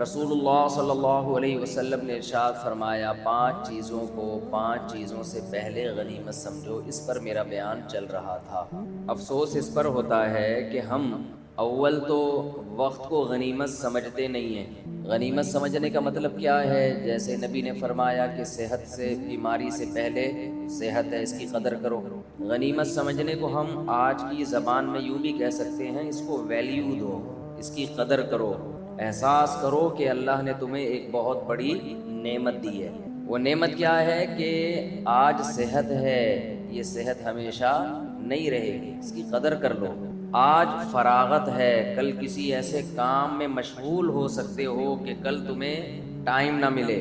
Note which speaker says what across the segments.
Speaker 1: رسول اللہ صلی اللہ علیہ وسلم نے ارشاد فرمایا، 5 چیزوں سے پہلے غنیمت سمجھو۔ اس پر میرا بیان چل رہا تھا۔ افسوس اس پر ہوتا ہے کہ ہم اول تو وقت کو غنیمت سمجھتے نہیں ہیں۔ غنیمت سمجھنے کا مطلب کیا ہے؟ جیسے نبی نے فرمایا کہ صحت سے، بیماری سے پہلے صحت ہے، اس کی قدر کرو۔ غنیمت سمجھنے کو ہم آج کی زبان میں یوں بھی کہہ سکتے ہیں، اس کو ویلیو دو، اس کی قدر کرو، احساس کرو کہ اللہ نے تمہیں ایک بہت بڑی نعمت دی ہے۔ وہ نعمت کیا ہے کہ آج صحت ہے، یہ صحت ہمیشہ نہیں رہے گی، اس کی قدر کر لو۔ آج فراغت ہے، کل کسی ایسے کام میں مشغول ہو سکتے ہو کہ کل تمہیں ٹائم نہ ملے۔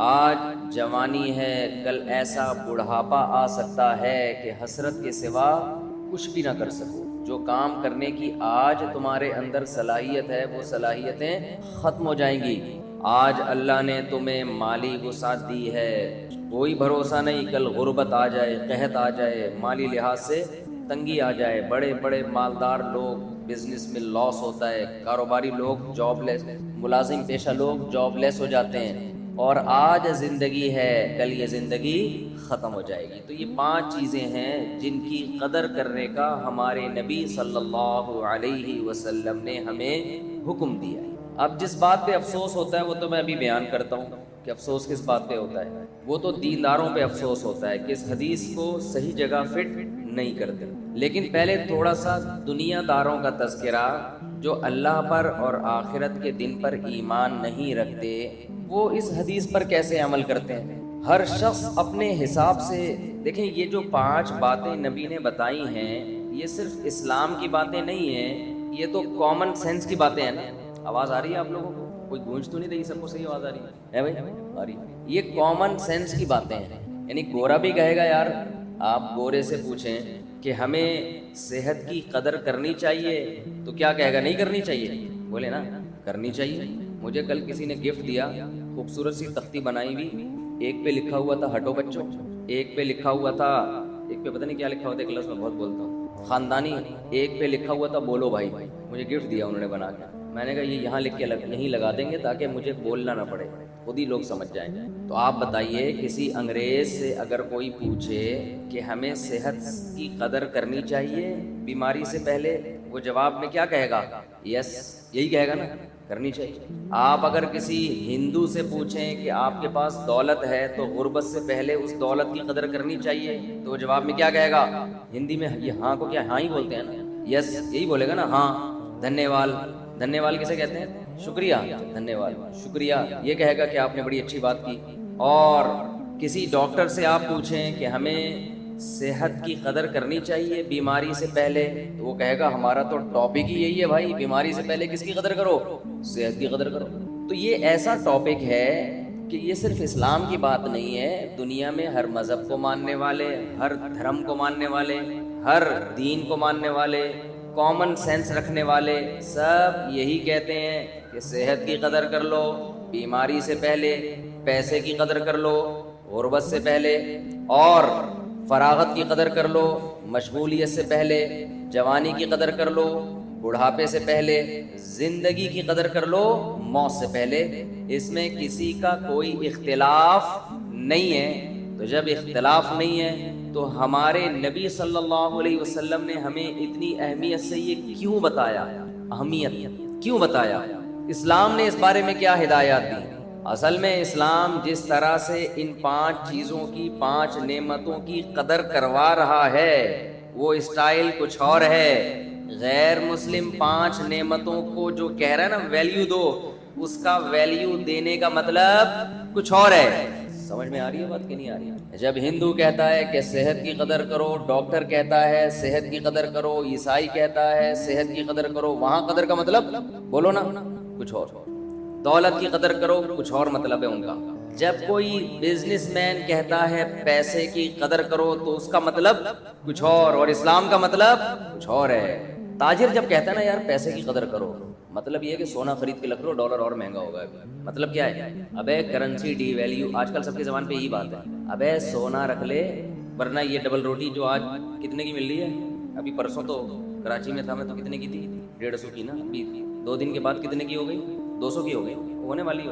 Speaker 1: آج جوانی ہے، کل ایسا بڑھاپا آ سکتا ہے کہ حسرت کے سوا کچھ بھی نہ کر سکو۔ جو کام کرنے کی آج تمہارے اندر صلاحیت ہے، وہ صلاحیتیں ختم ہو جائیں گی۔ آج اللہ نے تمہیں مالی وسعت دی ہے، کوئی بھروسہ نہیں، کل غربت آ جائے، قحط آ جائے، مالی لحاظ سے تنگی آ جائے۔ بڑے بڑے مالدار لوگ بزنس میں لاس ہوتا ہے، کاروباری لوگ جاب لیس، ملازم پیشہ لوگ جاب لیس ہو جاتے ہیں، اور آج زندگی ہے، کل یہ زندگی ختم ہو جائے گی۔ تو یہ 5 چیزیں ہیں جن کی قدر کرنے کا ہمارے نبی صلی اللہ علیہ وسلم نے ہمیں حکم دیا ہے۔ اب جس بات پہ افسوس ہوتا ہے وہ تو میں ابھی بیان کرتا ہوں کہ افسوس کس بات پہ ہوتا ہے۔ وہ تو دینداروں پہ افسوس ہوتا ہے کہ اس حدیث کو صحیح جگہ فٹ نہیں کرتے۔ لیکن پہلے تھوڑا سا دنیا داروں کا تذکرہ، جو اللہ پر اور آخرت کے دن پر ایمان نہیں رکھتے، وہ اس حدیث پر کیسے عمل کرتے ہیں۔ ہر شخص اپنے حساب سے دیکھیں، یہ جو 5 باتیں نبی نے بتائی ہیں، یہ صرف اسلام کی باتیں نہیں ہیں، یہ تو کامن سینس کی باتیں ہیں نا۔ آواز آ رہی ہے آپ لوگوں کو؟ کوئی گونج تو نہیں رہی؟ سب کو صحیح آواز آ رہی ہے بھائی؟ آ رہی ہے۔ یہ کامن سینس کی باتیں ہیں، یعنی گورا بھی کہے گا یار، آپ گورے سے پوچھیں کہ ہمیں صحت کی قدر کرنی چاہیے تو کیا کہے گا؟ نہیں کرنی چاہیے؟ بولے نا کرنی چاہیے۔ مجھے کل کسی نے گفٹ دیا، خوبصورت سی تختی بنائی ہوئی، ایک پہ لکھا ہوا تھا ہٹو بچوں، ایک پہ لکھا ہوا تھا، ایک پہ پتہ نہیں کیا لکھا ہوا تھا، کلاس میں بہت بولتا ہوں، خاندانی، ایک پہ لکھا ہوا تھا بولو بھائی۔ مجھے گفٹ دیا انہوں نے بنا کے، میں نے کہا یہ یہاں لکھ کے یہیں لگا دیں گے تاکہ مجھے بولنا نہ پڑے، خود ہی لوگ سمجھ جائیں۔ تو آپ بتائیے، کسی انگریز سے اگر کوئی پوچھے کہ ہمیں صحت کی قدر کرنی چاہیے بیماری سے پہلے، وہ جواب میں کیا کہے گا؟ یس، یہی کہے گا نا، کرنی چاہیے۔ آپ اگر کسی ہندو سے پوچھیں کہ آپ کے پاس دولت ہے تو غربت سے پہلے اس دولت کی قدر کرنی چاہیے، تو وہ جواب میں کیا کہے گا؟ ہندی میں یہ ہاں کو کیا ہاں ہی بولتے ہیں نا، یس یہی بولے گا نا، ہاں۔ دھنیہ واد، دھنیہ واد کسے کہتے ہیں؟ شکریہ، دھنیہ واد، شکریہ، یہ کہے گا کہ آپ نے بڑی اچھی بات کی۔ اور کسی ڈاکٹر سے آپ پوچھیں کہ ہمیں صحت کی قدر کرنی چاہیے بیماری سے پہلے، تو وہ کہے گا ہمارا تو ٹاپک ہی یہی ہے بھائی، بیماری سے پہلے کس کی قدر کرو؟ صحت کی قدر کرو۔ تو یہ ایسا ٹاپک ہے کہ یہ صرف اسلام کی بات نہیں ہے، دنیا میں ہر مذہب کو ماننے والے، ہر دھرم کو ماننے والے، ہر دین کو ماننے والے، کامن سینس رکھنے والے، سب یہی کہتے ہیں کہ صحت کی قدر کر لو بیماری سے پہلے، پیسے کی قدر کر لو غربت سے پہلے، اور فراغت کی قدر کر لو مشغولیت سے پہلے، جوانی کی قدر کر لو بڑھاپے سے پہلے، زندگی کی قدر کر لو موت سے پہلے۔ اس میں کسی کا کوئی اختلاف نہیں ہے۔ تو جب اختلاف نہیں ہے تو ہمارے نبی صلی اللہ علیہ وسلم نے ہمیں اتنی اہمیت سے یہ کیوں بتایا؟ اہمیت کیوں بتایا؟ اسلام نے اس بارے میں کیا ہدایات دی؟ اصل میں اسلام جس طرح سے ان 5 چیزوں کی، 5 نعمتوں کی قدر کروا رہا ہے، وہ اسٹائل کچھ اور ہے۔ غیر مسلم 5 نعمتوں کو جو کہہ رہا ہے نا ویلیو دو، اس کا ویلیو دینے کا مطلب کچھ اور ہے۔ سمجھ میں آ رہی ہے بات کہ نہیں آ رہی ہے؟ جب ہندو کہتا ہے کہ صحت کی قدر کرو، ڈاکٹر کہتا ہے صحت کی قدر کرو، عیسائی کہتا ہے صحت کی قدر کرو، وہاں قدر کا مطلب بولو نا کچھ اور۔ دولت کی قدر کرو، کچھ اور مطلب ہے ان کا۔ جب کوئی بزنس مین کہتا ہے پیسے کی قدر کرو تو اس کا مطلب کچھ اور اسلام کا مطلب کچھ اور ہے۔ تاجر جب کہتا ہے نا یار پیسے کی قدر کرو، مطلب یہ کہ سونا خرید کے رکھ لو، ڈالر اور مہنگا ہوگا۔ مطلب کیا ہے؟ ابے کرنسی ڈی ویلیو، آج کل سب کی زبان پہ یہی بات ہے، ابے سونا رکھ لے، ورنہ یہ ڈبل روٹی جو آج کتنے کی مل رہی ہے، ابھی پرسوں تو کراچی میں تھا میں، تو کتنے کی تھی؟ 150 کی نا، ابھی 2 دن کے بعد کتنے کی ہو گئی؟ 200 کی ہو گئی۔ ہونے والی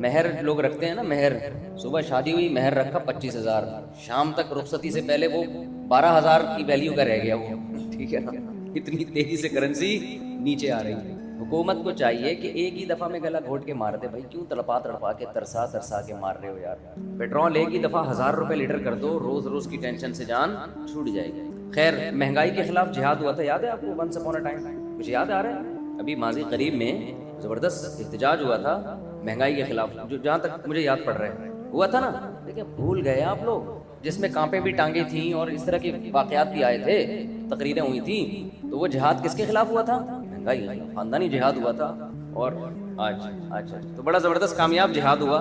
Speaker 1: مہر لوگ رکھتے ہیں نا، مہر صبح شادی ہوئی مہر رکھا 25,000، شام تک رخصتی سے پہلے وہ 12,000 کی ویلیو کا رہ گیا وہ، ٹھیک ہے نا، اتنی تیزی سے کرنسی نیچے آ رہی ہے۔ حکومت کو چاہیے کہ ایک ہی دفعہ میں گلا گھونٹ کے مار دے، بھائی کیوں تڑپا کے ترسا کے مار رہے ہو یار، پیٹرول ایک ہی دفعہ 1,000 روپے لیٹر کر دو، روز روز کی ٹینشن سے جان چھوٹ جائے گی۔ خیر، مہنگائی کے خلاف جہاد ہوا تھا، یاد ہے آپ کو؟ ونس اپون اے ٹائم، مجھے یاد آ رہا ہے ابھی ماضی قریب میں زبردست احتجاج ہوا تھا مہنگائی کے خلاف، جو جہاں تک مجھے یاد پڑ رہا ہے ہوا تھا نا، لیکن بھول گئے آپ لوگ، جس میں کانپیں بھی ٹانگیں تھیں اور اس طرح کے واقعات بھی آئے تھے، تقریریں ہوئی تھیں، تو وہ جہاد کس کے خلاف ہوا تھا؟ مہنگائی کے خلاف، خاندانی جہاد ہوا تھا۔ اور آج تو بڑا زبردست کامیاب جہاد ہوا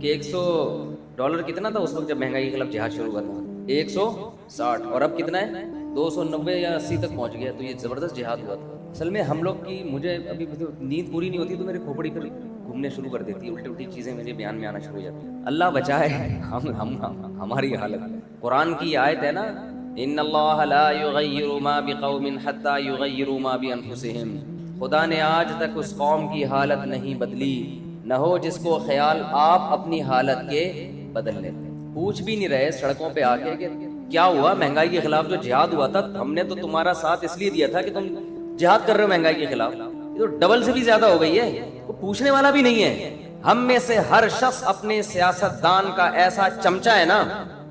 Speaker 1: کہ $100 کتنا تھا اس وقت جب مہنگائی کے خلاف جہاد شروع ہوا تھا؟ 160، اور اب کتنا ہے؟ 290 یا 80 تک پہنچ گیا، تو یہ زبردست جہاد ہوا تھا۔ اصل میں ہم لوگ کی، مجھے ابھی نیند پوری نہیں ہوتی تو میرے کھوپڑی پر گھومنے شروع کر دیتی ہے، الٹی الٹی چیزیں میرے بیان میں آنا شروع ہو جاتی ہیں، اللہ بچائے ہماری حالت۔ قرآن کی آیت ہے نا، ان اللہ لا یغیر ما بقوم حتی یغیروا ما بانفسہم، خدا نے آج تک اس قوم کی حالت نہیں بدلی، نہ ہو جس کو خیال آپ اپنی حالت کے بدل لیتے۔ پوچھ بھی نہیں رہے سڑکوں پہ آ کے کہ کیا ہوا، مہنگائی کے خلاف جو جہاد ہوا تھا ہم نے تو تمہارا ساتھ اس لیے دیا تھا کہ تم جہاد کر رہے ہو مہنگائی کے خلاف، یہ تو ڈبل سے بھی زیادہ ہو گئی ہے، وہ پوچھنے والا بھی نہیں ہے۔ ہم میں سے ہر شخص اپنے سیاست دان کا ایسا چمچا ہے نا،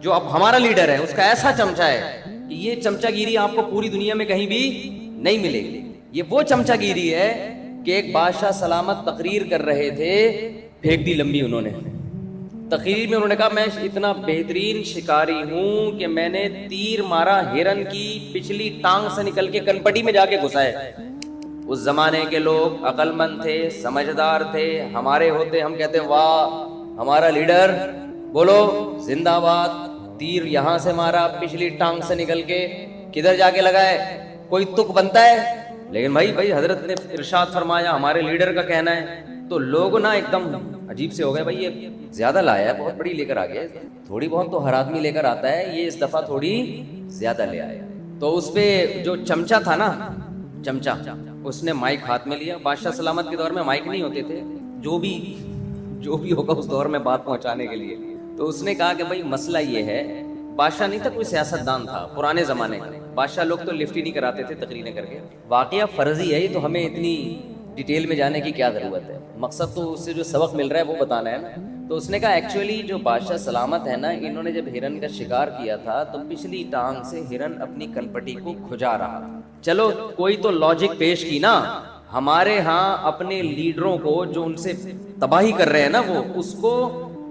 Speaker 1: جو اب ہمارا لیڈر ہے اس کا ایسا چمچا ہے کہ یہ چمچا گیری آپ کو پوری دنیا میں کہیں بھی نہیں ملے گی۔ یہ وہ چمچا گیری ہے کہ ایک بادشاہ سلامت تقریر کر رہے تھے، پھینک دی لمبی انہوں نے تقریر میں، انہوں نے کہا میں اتنا بہترین شکاری ہوں کہ میں نے تیر مارا ہرن کی پچھلی ٹانگ سے نکل کے کنپٹی میں جا کے گھسا ہے۔ اس زمانے کے لوگ عقل مند تھے، سمجھدار تھے، ہمارے ہوتے ہم کہتے واہ ہمارا لیڈر، بولو زندہ باد، تیر یہاں سے مارا پچھلی ٹانگ سے نکل کے کدھر جا کے لگا ہے، کوئی تک بنتا ہے؟ لیکن بھائی حضرت نے ارشاد فرمایا، ہمارے لیڈر کا کہنا ہے، تو لوگ نا ایک دم عجیب سے ہو گئے، بھائی یہ زیادہ لایا ہے، بہت بڑی لے کر آ گیا، تھوڑی بہت تو ہر آدمی لے کر آتا ہے، یہ اس دفعہ تھوڑی زیادہ لے آیا۔ تو اس پہ جو چمچا تھا نا، چمچا، اس نے مائک ہاتھ میں لیا، بادشاہ سلامت کے دور میں مائک نہیں ہوتے تھے، جو بھی ہوگا اس دور میں بات پہنچانے کے لیے، تو اس نے کہا کہ بھائی مسئلہ یہ ہے، بادشاہ نہیں تھا، کوئی سیاست دان تھا پرانے زمانے کا، بادشاہ لوگ تو لفٹ ہی نہیں کراتے تھے تقریریں کر کے، واقعہ فرضی ہے یہ، تو ہمیں اتنی ڈیٹیل میں جانے کی کیا ضرورت ہے، مقصد تو اس سے جو سبق مل رہا ہے وہ بتانا ہے نا۔ تو اس نے کہا ایکچولی جو بادشاہ سلامت ہے نا، انہوں نے جب ہرن کا شکار کیا تھا تو پچھلی ٹانگ سے ہرن اپنی کنپٹی کو کھجا رہا تھا، چلو کوئی تو لاجک پیش کی نا، ہمارے ہاں اپنے لیڈروں کو جو ان سے تباہی کر رہے ہیں نا، وہ اس کو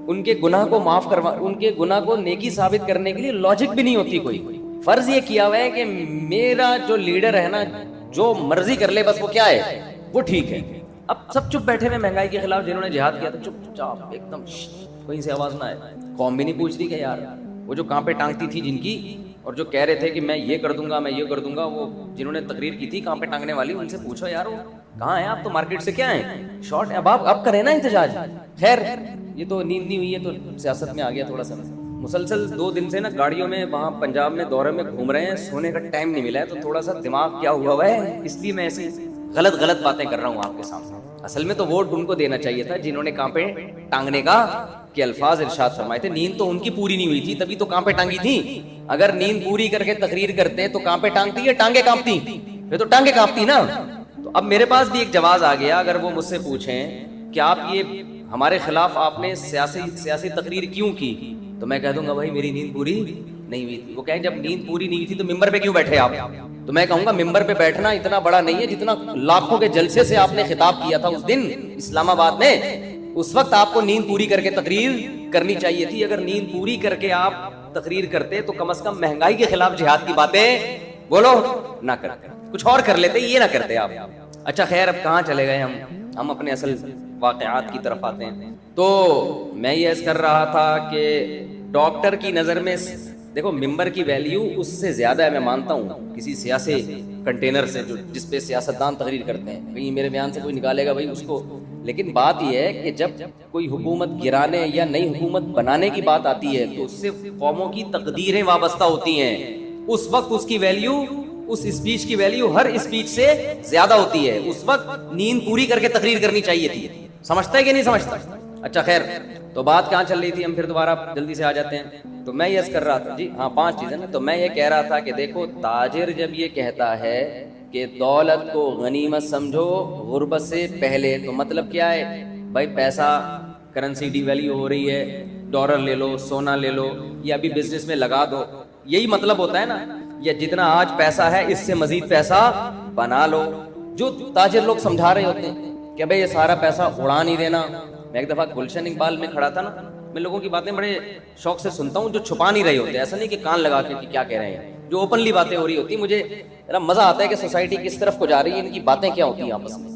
Speaker 1: ان کے گناہ کو معاف کروا، ان کے گناہ کو نیکی ثابت کرنے کے لیے لاجک بھی نہیں ہوتی کوئی، فرض یہ کیا ہوا ہے کہ میرا جو لیڈر ہے نا جو مرضی کر لے بس وہ کیا ہے، وہ ٹھیک ہے۔ اب سب چپ بیٹھے ہوئے مہنگائی کے خلاف، جنہوں نے جہاد کیا تھا چپ چاپ ایک دم، کہیں سے آواز نہ آئے، قوم بھی نہیں پوچھ رہی کہ یار وہ جو کانپے ٹانگتی تھی جن کی، اور جو کہہ رہے تھے کہ میں یہ کر دوں گا میں یہ کر دوں گا، وہ جنہوں نے تقریر کی تھی کانپے ٹانگنے والی، ان سے پوچھو یار وہ کہاں ہیں، آپ تو مارکیٹ سے کیا ہیں شارٹ ہے، اب کریں نا احتجاج۔ خیر یہ تو نیند نہیں ہوئی ہے، تو سیاست میں آ گیا تھوڑا سا، مسلسل 2 دن سے نا گاڑیوں میں وہاں پنجاب میں دورے میں گھوم رہے ہیں، سونے کا ٹائم نہیں ملا ہے، تو تھوڑا سا دماغ کیا ہوا ہے، اس لیے میں ایسی غلط باتیں کر رہا ہوں آپ کے سامنے۔ اصل میں تو ووٹ ان کو دینا چاہیے تھا جنہوں نے کانپے ٹانگنے کا کے الفاظ ارشاد فرمائے تھے، نیند تو ان کی پوری نہیں ہوئی تھی تبھی تو کانپے ٹانگی تھی، اگر نیند پوری کر کے تقریر کرتے تو کانپے ٹانگتی یا ٹانگیں کانپتی؟ پھر تو ٹانگیں کانپتی نا۔ تو اب میرے پاس بھی ایک جواز آ گیا، اگر وہ مجھ سے پوچھیں کہ آپ یہ ہمارے خلاف آپ نے سیاسی تقریر کیوں کی، تو میں کہہ دوں گا بھائی میری نیند پوری نہیں ہوئی تھی۔ وہ کہیں جب نیند پوری نہیں ہوئی تھی تو ممبر پہ کیوں بیٹھے آپ؟ تو میں کہوں گا ممبر پہ بیٹھنا اتنا بڑا نہیں ہے جتنا لاکھوں کے جلسے سے آپ نے خطاب کیا تھا اس دن اسلام آباد میں، اس وقت آپ کو نیند پوری کر کے تقریر کرنی چاہیے تھی۔ اگر نیند پوری کر کے آپ تقریر کرتے تو کم از کم مہنگائی کے خلاف جہاد کی باتیں بولو نہ کرتے، کچھ اور کر لیتے، یہ نہ کرتے آپ۔ اچھا خیر، اب کہاں چلے گئے ہم اپنے اصل واقعات کی طرف آتے ہیں۔ تو میں یہ عرض کر رہا تھا کہ ڈاکٹر کی نظر میں دیکھو ممبر کی ویلیو اس سے زیادہ ہے، میں مانتا ہوں، کسی سیاسی کنٹینر سے جس پہ سیاستدان تقریر کرتے ہیں، کہیں میرے بیان سے کوئی نکالے گا بھائی اس کو، لیکن بات یہ ہے کہ جب کوئی حکومت گرانے یا نئی حکومت بنانے کی بات آتی ہے تو اس سے قوموں کی تقدیریں وابستہ ہوتی ہیں، اس وقت اس کی ویلیو، اس اسپیچ کی ویلیو ہر اسپیچ سے زیادہ ہوتی ہے، اس وقت نیند پوری کر کے تقریر کرنی چاہیے تھی۔ سمجھتا ہے کہ نہیں سمجھتا؟ اچھا خیر، تو بات کہاں چل رہی تھی؟ ہم پھر دوبارہ جلدی سے آ جاتے ہیں. تو میں یہ کر رہا تھا جی، ہاں 5 چیزیں نا. تو میں یہ کہہ رہا تھا کہ دیکھو، تاجر جب یہ کہتا ہے کہ دولت کو غنیمت سمجھو غربت سے پہلے، تو مطلب کیا ہے بھائی؟ پیسہ، کرنسی ڈی ویلیو ہو رہی ہے، ڈالر لے لو، سونا لے لو، یا ابھی بزنس میں لگا دو، یہی مطلب ہوتا ہے نا. یا جتنا آج پیسہ ہے اس سے مزید پیسہ بنا لو. جو تاجر لوگ سمجھا رہے ہوتے ہیں کہ بھائی یہ سارا پیسہ اڑا نہیں دینا. میں ایک دفعہ گلشن اقبال میں کھڑا تھا نا، میں لوگوں کی باتیں بڑے شوق سے سنتا ہوں جو چھپا نہیں رہے ہوتے. ایسا نہیں کہ کان لگا کے کہ کیا کہہ رہے ہیں، جو اوپنلی باتیں ہو رہی ہوتی ہیں. مجھے ذرا مزہ آتا ہے کہ سوسائٹی کس طرف کو جا رہی ہے، ان کی باتیں کیا ہوتی ہیں آپس میں.